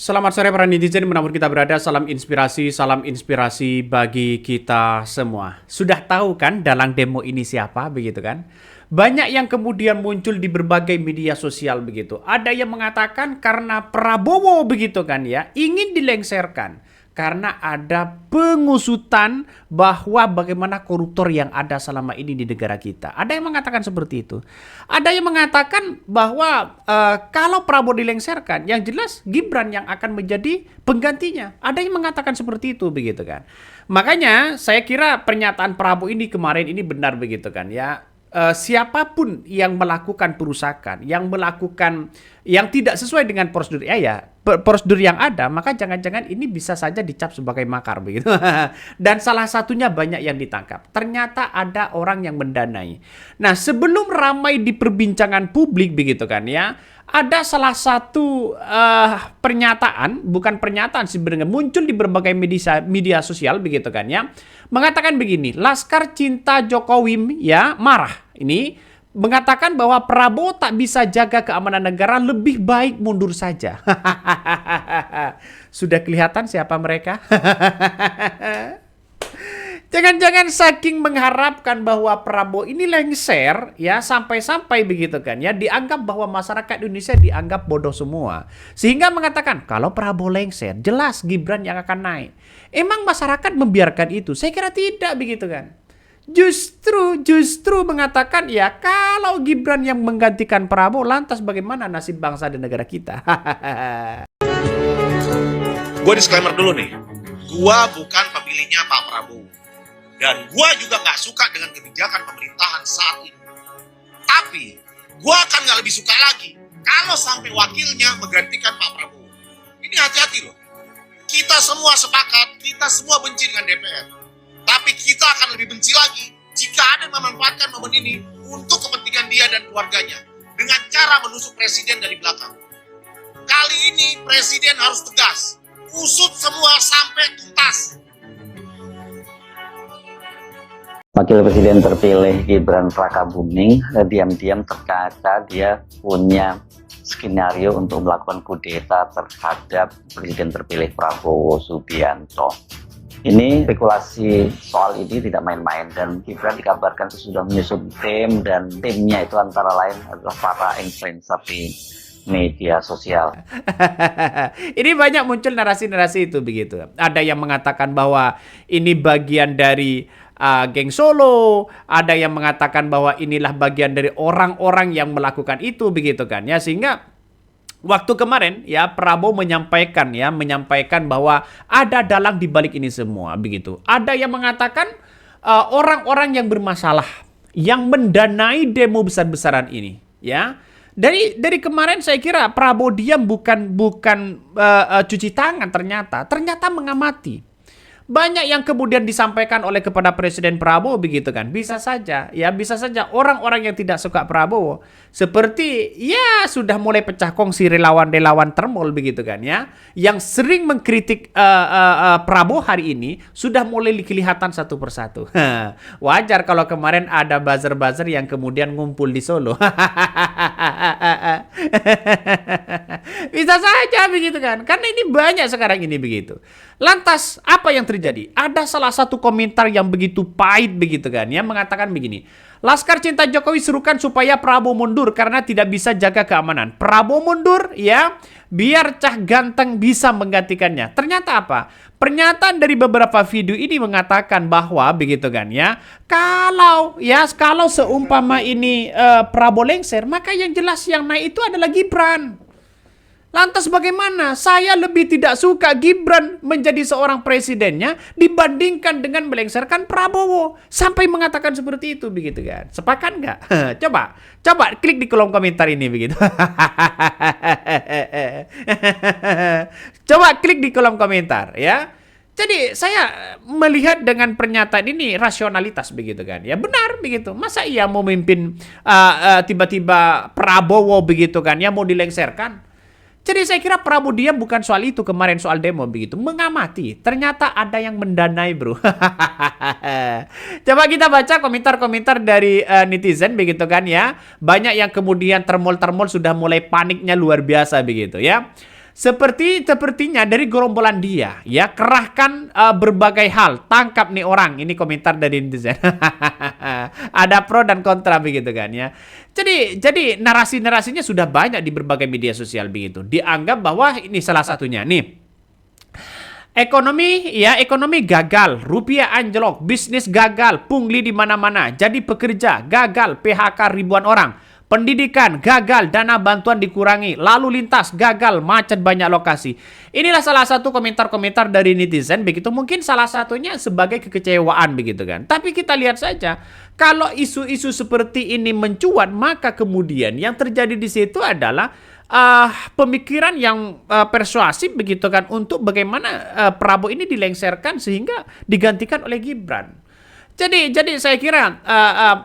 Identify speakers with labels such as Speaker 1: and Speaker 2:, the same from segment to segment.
Speaker 1: Selamat sore para netizen dimanapun kita berada, salam inspirasi bagi kita semua. Sudah tahu kan dalang demo ini siapa begitu kan? Banyak yang kemudian muncul di berbagai media sosial begitu. Ada yang mengatakan karena Prabowo begitu kan ya, ingin dilengsarkan. Karena ada pengusutan bahwa bagaimana koruptor yang ada selama ini di negara kita. Ada yang mengatakan seperti itu. Ada yang mengatakan bahwa kalau Prabowo dilengsarkan, yang jelas Gibran yang akan menjadi penggantinya. Ada yang mengatakan seperti itu begitu kan. Makanya saya kira pernyataan Prabowo ini kemarin ini benar begitu kan ya. Siapapun yang melakukan perusakan, yang melakukan yang tidak sesuai dengan prosedur prosedur yang ada, maka jangan-jangan ini bisa saja dicap sebagai makar begitu. Dan salah satunya banyak yang ditangkap. Ternyata ada orang yang mendanai. Nah, sebelum ramai di perbincangan publik begitu kan ya, ada salah satu pernyataan, bukan pernyataan sebenarnya, muncul di berbagai media sosial begitu kan ya, mengatakan begini, Laskar Cinta Jokowi ya marah. Ini mengatakan bahwa Prabowo tak bisa jaga keamanan negara, lebih baik mundur saja. Sudah kelihatan siapa mereka? Jangan-jangan saking mengharapkan bahwa Prabowo ini lengser ya sampai-sampai begitu kan ya, dianggap bahwa masyarakat Indonesia dianggap bodoh semua. Sehingga mengatakan kalau Prabowo lengser jelas Gibran yang akan naik. Emang masyarakat membiarkan itu? Saya kira tidak begitu kan. Justru mengatakan ya kalau Gibran yang menggantikan Prabowo, lantas bagaimana nasib bangsa dan negara kita?
Speaker 2: Gue disclaimer dulu nih, gue bukan pemilihnya Pak Prabowo. Dan gue juga gak suka dengan kebijakan pemerintahan saat ini. Tapi, gue akan gak lebih suka lagi kalau sampai wakilnya menggantikan Pak Prabowo. Ini hati-hati loh. Kita semua sepakat, kita semua benci dengan DPR. Tapi kita akan lebih benci lagi jika ada yang memanfaatkan momen ini untuk kepentingan dia dan keluarganya. Dengan cara menusuk presiden dari belakang. Kali ini presiden harus tegas. Usut semua sampai tuntas.
Speaker 3: Wakil Presiden terpilih Gibran Rakabuming diam-diam ternyata dia punya skenario untuk melakukan kudeta terhadap Presiden terpilih Prabowo Subianto. Ini spekulasi soal ini tidak main-main dan Gibran dikabarkan sudah menyusun tim dan timnya itu antara lain adalah para influencer di media sosial.
Speaker 1: Ini banyak muncul narasi-narasi itu begitu. Ada yang mengatakan bahwa ini bagian dari geng Solo, ada yang mengatakan bahwa inilah bagian dari orang-orang yang melakukan itu begitu kan ya, sehingga waktu kemarin ya Prabowo menyampaikan bahwa ada dalang di balik ini semua begitu. Ada yang mengatakan orang-orang yang bermasalah yang mendanai demo besar-besaran ini ya. Dari kemarin saya kira Prabowo diam bukan cuci tangan, ternyata mengamati. Banyak yang kemudian disampaikan oleh kepada Presiden Prabowo begitu kan. Bisa saja orang-orang yang tidak suka Prabowo seperti ya sudah mulai pecah kongsi relawan-relawan termol begitu kan ya. Yang sering mengkritik Prabowo hari ini sudah mulai kelihatan satu persatu. Wajar kalau kemarin ada buzzer-buzzer yang kemudian ngumpul di Solo. Bisa saja begitu kan. Karena ini banyak sekarang ini begitu. Lantas apa yang terjadi? Ada salah satu komentar yang begitu pahit begitu kan ya, mengatakan begini. Laskar Cinta Jokowi serukan supaya Prabowo mundur karena tidak bisa jaga keamanan. Prabowo mundur ya, biar Cah Ganteng bisa menggantikannya. Ternyata apa? Pernyataan dari beberapa video ini mengatakan bahwa begitu kan ya, kalau seumpama ini Prabowo lengser, maka yang jelas yang naik itu adalah Gibran. Lantas bagaimana? Saya lebih tidak suka Gibran menjadi seorang presidennya dibandingkan dengan melengsarkan Prabowo. Sampai mengatakan seperti itu begitu kan. Sepakat nggak? Coba klik di kolom komentar ini begitu. Coba klik di kolom komentar ya. Jadi saya melihat dengan pernyataan ini rasionalitas begitu kan. Ya benar begitu. Masa ia mau memimpin tiba-tiba Prabowo begitu kan ya mau dilengserkan? Jadi saya kira Prabowo dia bukan soal itu kemarin soal demo begitu. Mengamati. Ternyata ada yang mendanai bro. Coba kita baca komentar-komentar dari netizen begitu kan ya. Banyak yang kemudian termol-termol sudah mulai paniknya luar biasa begitu ya. Sepertinya dari gerombolan dia, ya, kerahkan berbagai hal, tangkap nih orang. Ini komentar dari netizen. Ada pro dan kontra begitu kan ya. Jadi narasi-narasinya sudah banyak di berbagai media sosial begitu. Dianggap bahwa ini salah satunya nih. Ekonomi gagal, rupiah anjlok, bisnis gagal, pungli di mana-mana, jadi pekerja gagal, PHK ribuan orang, pendidikan gagal, dana bantuan dikurangi, lalu lintas gagal, macet banyak lokasi. Inilah salah satu komentar-komentar dari netizen begitu, mungkin salah satunya sebagai kekecewaan begitu kan. Tapi kita lihat saja, kalau isu-isu seperti ini mencuat, maka kemudian yang terjadi di situ adalah pemikiran yang persuasif begitu kan untuk bagaimana Prabowo ini dilengsarkan sehingga digantikan oleh Gibran. Jadi saya kira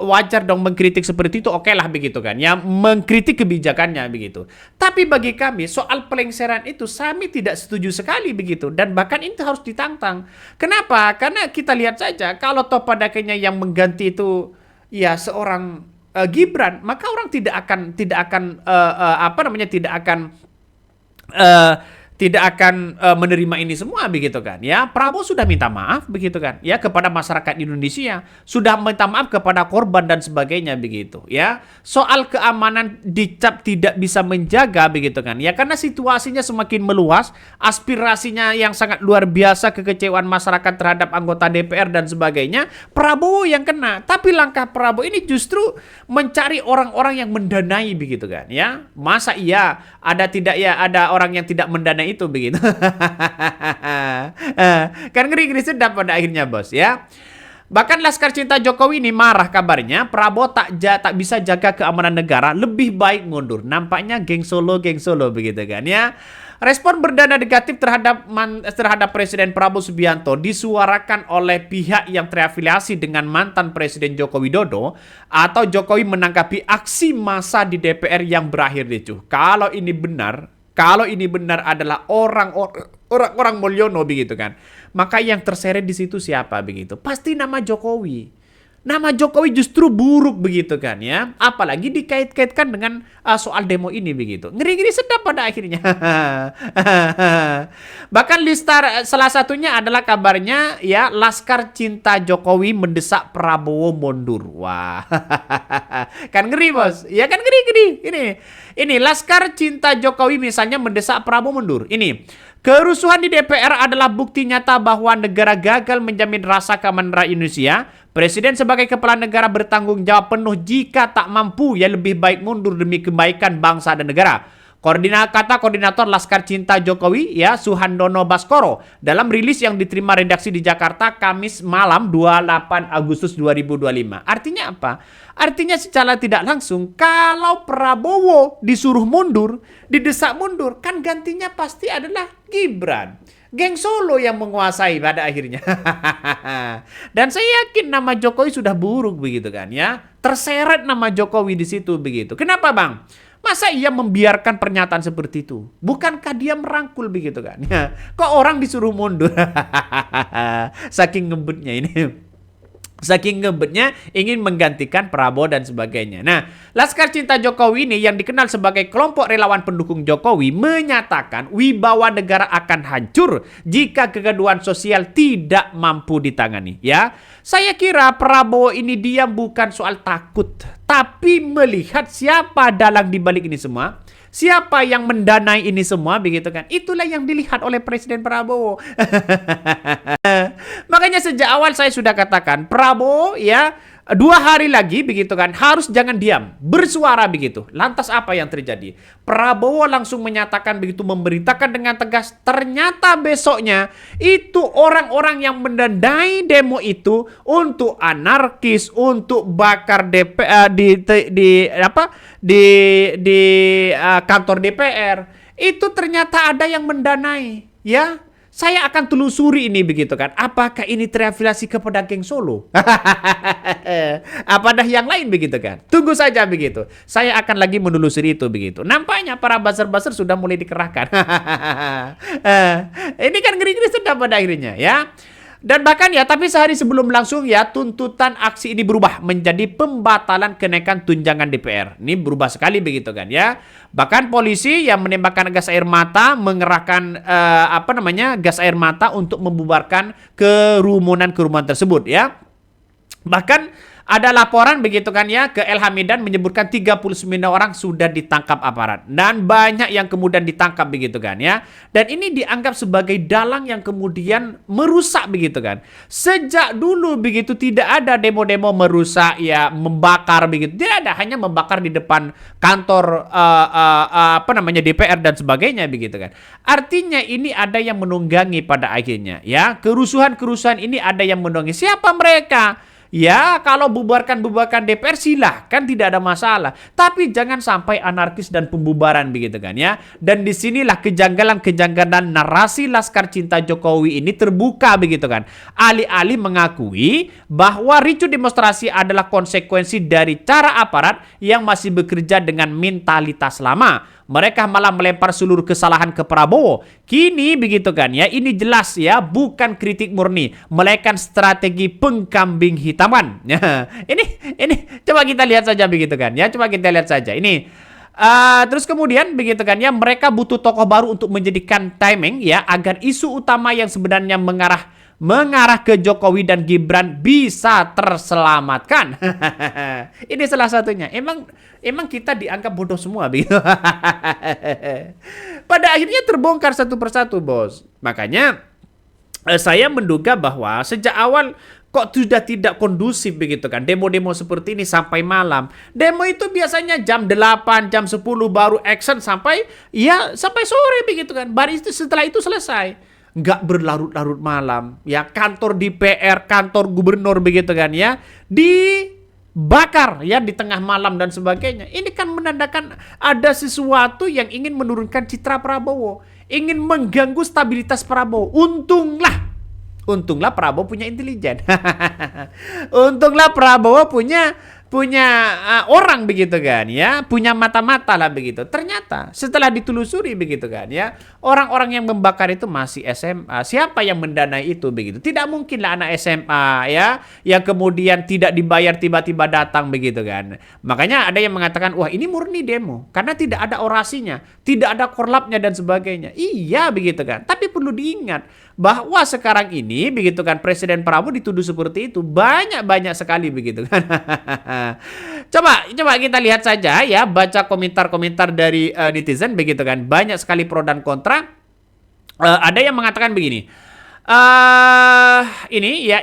Speaker 1: wajar dong mengkritik seperti itu, oke lah begitu kan ya, mengkritik kebijakannya begitu. Tapi bagi kami soal pelengseran itu kami tidak setuju sekali begitu, dan bahkan itu harus ditantang. Kenapa? Karena kita lihat saja kalau toh pada akhirnya yang mengganti itu ya seorang Gibran, maka orang tidak akan menerima ini semua begitu kan ya. Prabowo sudah minta maaf begitu kan ya kepada masyarakat Indonesia, sudah minta maaf kepada korban dan sebagainya begitu ya. Soal keamanan dicap tidak bisa menjaga begitu kan ya, karena situasinya semakin meluas, aspirasinya yang sangat luar biasa, kekecewaan masyarakat terhadap anggota DPR dan sebagainya, Prabowo yang kena. Tapi langkah Prabowo ini justru mencari orang-orang yang mendanai begitu kan ya. Masa iya ada orang yang tidak mendanai itu begitu. Kan ngeri-ngeri sedap pada akhirnya bos ya. Bahkan Laskar Cinta Jokowi ini marah kabarnya Prabowo tak bisa jaga keamanan negara, lebih baik mundur. Nampaknya geng Solo begitu kan ya. Respon berdana negatif terhadap Presiden Prabowo Subianto disuarakan oleh pihak yang terafiliasi dengan mantan Presiden Joko Widodo atau Jokowi menanggapi aksi massa di DPR yang berakhir ricuh. Kalau ini benar adalah orang Mulyono begitu kan, maka yang terseret di situ siapa begitu? Pasti nama Jokowi. Nama Jokowi justru buruk begitu kan ya, apalagi dikait-kaitkan dengan soal demo ini begitu. Ngeri-ngeri sedap pada akhirnya. Bahkan salah satunya adalah kabarnya ya, Laskar Cinta Jokowi mendesak Prabowo mundur. Wah. Kan ngeri bos. Ya kan ngeri. Ini Laskar Cinta Jokowi misalnya mendesak Prabowo mundur. Ini kerusuhan di DPR adalah bukti nyata bahwa negara gagal menjamin rasa keamanan rakyat Indonesia. Presiden sebagai kepala negara bertanggung jawab penuh, jika tak mampu ya lebih baik mundur demi kebaikan bangsa dan negara. Koordinator Laskar Cinta Jokowi ya, Suhandono Baskoro, dalam rilis yang diterima redaksi di Jakarta Kamis malam 28 Agustus 2025. Artinya apa? Artinya secara tidak langsung kalau Prabowo disuruh mundur, didesak mundur, kan gantinya pasti adalah Gibran. Geng Solo yang menguasai pada akhirnya. Dan saya yakin nama Jokowi sudah buruk begitu kan ya. Terseret nama Jokowi di situ begitu. Kenapa bang? Masa ia membiarkan pernyataan seperti itu? Bukankah dia merangkul begitu kan? Ya. Kok orang disuruh mundur? Saking ngebutnya ini. Saking ngebetnya ingin menggantikan Prabowo dan sebagainya. Nah, Laskar Cinta Jokowi ini yang dikenal sebagai kelompok relawan pendukung Jokowi menyatakan wibawa negara akan hancur jika kegaduhan sosial tidak mampu ditangani. Ya, saya kira Prabowo ini diam bukan soal takut, tapi melihat siapa dalang di balik ini semua. Siapa yang mendanai ini semua begitu kan? Itulah yang dilihat oleh Presiden Prabowo. Makanya sejak awal saya sudah katakan Prabowo ya 2 hari lagi begitu kan harus jangan diam, bersuara begitu. Lantas apa yang terjadi? Prabowo langsung menyatakan begitu, memberitakan dengan tegas, ternyata besoknya itu orang-orang yang mendanai demo itu untuk anarkis, untuk bakar di kantor DPR. Itu ternyata ada yang mendanai, ya. Saya akan telusuri ini begitu kan. Apakah ini terafiliasi kepada geng Solo? Apa dah yang lain begitu kan? Tunggu saja begitu. Saya akan lagi menelusuri itu begitu. Nampaknya para buzzer-buzzer sudah mulai dikerahkan. Ini kan ngeri-ngeri sedap pada akhirnya ya. Dan bahkan ya, tapi sehari sebelum langsung ya, tuntutan aksi ini berubah menjadi pembatalan kenaikan tunjangan DPR. Ini berubah sekali begitu kan ya. Bahkan polisi yang menembakkan gas air mata, mengerahkan gas air mata untuk membubarkan kerumunan tersebut ya. Bahkan ada laporan begitu kan ya ke El Hamidan menyebutkan 39 orang sudah ditangkap aparat. Dan banyak yang kemudian ditangkap begitu kan ya. Dan ini dianggap sebagai dalang yang kemudian merusak begitu kan. Sejak dulu begitu tidak ada demo-demo merusak ya, membakar begitu. Tidak ada, hanya membakar di depan kantor DPR dan sebagainya begitu kan. Artinya ini ada yang menunggangi pada akhirnya ya. Kerusuhan-kerusuhan ini ada yang menunggangi. Siapa mereka? Ya, kalau bubarkan DPR silahkan, tidak ada masalah. Tapi jangan sampai anarkis dan pembubaran begitu kan ya. Dan disinilah kejanggalan narasi Laskar Cinta Jokowi ini terbuka begitu kan. Alih-alih mengakui bahwa ricu demonstrasi adalah konsekuensi dari cara aparat yang masih bekerja dengan mentalitas lama. Mereka malah melempar seluruh kesalahan ke Prabowo. Kini begitu kan ya, ini jelas ya bukan kritik murni, melainkan strategi pengkambing hitaman. Ini coba kita lihat saja begitu kan ya, coba kita lihat saja ini. Terus kemudian begitu kan ya, mereka butuh tokoh baru untuk menjadikan timing ya agar isu utama yang sebenarnya mengarah ke Jokowi dan Gibran bisa terselamatkan. Ini salah satunya. Emang kita dianggap bodoh semua begitu. Pada akhirnya terbongkar satu persatu, Bos. Makanya saya menduga bahwa sejak awal kok sudah tidak kondusif begitu kan. Demo-demo seperti ini sampai malam. Demo itu biasanya jam 8, jam 10 baru action sampai sore begitu kan. Baru itu setelah itu selesai. Nggak berlarut-larut malam ya, kantor DPR, kantor gubernur begitu kan ya, dibakar ya di tengah malam dan sebagainya. Ini kan menandakan ada sesuatu yang ingin menurunkan citra Prabowo, ingin mengganggu stabilitas Prabowo. Untunglah Prabowo punya intelijen. Untunglah Prabowo punya orang begitu kan ya, punya mata-mata lah begitu. Ternyata setelah ditelusuri begitu kan ya, orang-orang yang membakar itu masih SMA. Siapa yang mendanai itu begitu? Tidak mungkin lah anak SMA ya yang kemudian tidak dibayar tiba-tiba datang begitu kan. Makanya ada yang mengatakan wah ini murni demo karena tidak ada orasinya, tidak ada korlapnya dan sebagainya. Iya begitu kan. Tapi perlu diingat bahwa sekarang ini begitu kan Presiden Prabowo dituduh seperti itu banyak sekali begitu kan. Coba kita lihat saja ya, baca komentar-komentar dari netizen begitu kan. Banyak sekali pro dan kontra. Ada yang mengatakan begini.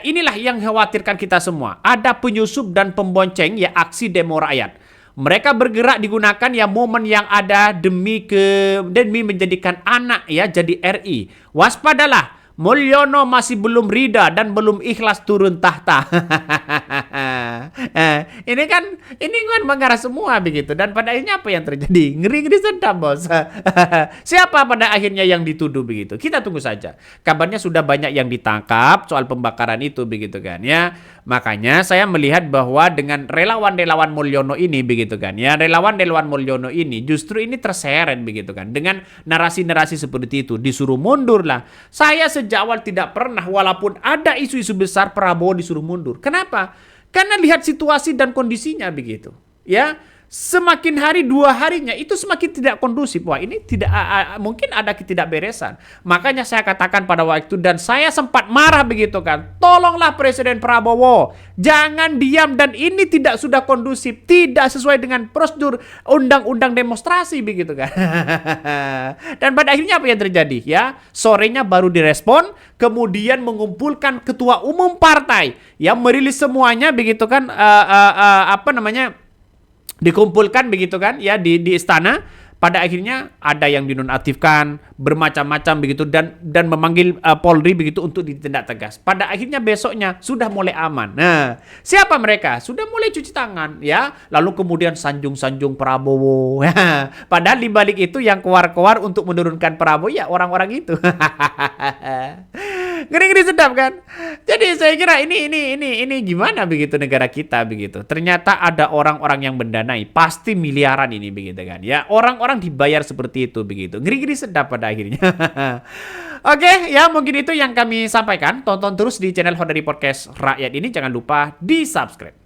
Speaker 1: Inilah yang khawatirkan kita semua. Ada penyusup dan pembonceng ya aksi demo rakyat. Mereka bergerak digunakan ya momen yang ada demi menjadikan anak ya jadi RI. Waspadalah, Mulyono masih belum rida dan belum ikhlas turun tahta. Ini kan mengarah semua begitu. Dan pada akhirnya apa yang terjadi? Ngeri-ngeri sedap, Bos. Siapa pada akhirnya yang dituduh begitu? Kita tunggu saja. Kabarnya sudah banyak yang ditangkap soal pembakaran itu begitu kan ya. Makanya saya melihat bahwa dengan relawan-relawan Mulyono ini begitu kan ya, relawan-relawan Mulyono ini justru ini terseret begitu kan dengan narasi-narasi seperti itu, disuruh mundur lah. Saya sejak awal tidak pernah, walaupun ada isu-isu besar, Prabowo disuruh mundur. Kenapa? Karena lihat situasi dan kondisinya begitu ya. Semakin hari 2 harinya itu semakin tidak kondusif. Wah ini tidak mungkin ada ketidakberesan. Makanya saya katakan pada waktu dan saya sempat marah begitu kan. Tolonglah Presiden Prabowo, jangan diam, dan ini tidak sudah kondusif, tidak sesuai dengan prosedur undang-undang demonstrasi begitu kan. Dan pada akhirnya apa yang terjadi ya? Sorenya baru direspon, kemudian mengumpulkan ketua umum partai yang merilis semuanya begitu kan, dikumpulkan begitu kan ya di istana. Pada akhirnya ada yang dinonaktifkan bermacam-macam begitu dan memanggil Polri begitu untuk ditindak tegas. Pada akhirnya besoknya sudah mulai aman. Nah, siapa mereka? Sudah mulai cuci tangan ya. Lalu kemudian sanjung-sanjung Prabowo. Padahal di balik itu yang keluar-keluar untuk menurunkan Prabowo ya orang-orang itu. Ngeri-ngeri sedap kan? Jadi saya kira ini gimana begitu negara kita begitu. Ternyata ada orang-orang yang mendanai, pasti miliaran ini begitu kan. Ya, orang-orang dibayar seperti itu begitu. Ngeri-ngeri sedap pada akhirnya. Oke, ya mungkin itu yang kami sampaikan. Tonton terus di channel Hodari Podcast Rakyat ini, jangan lupa di-subscribe.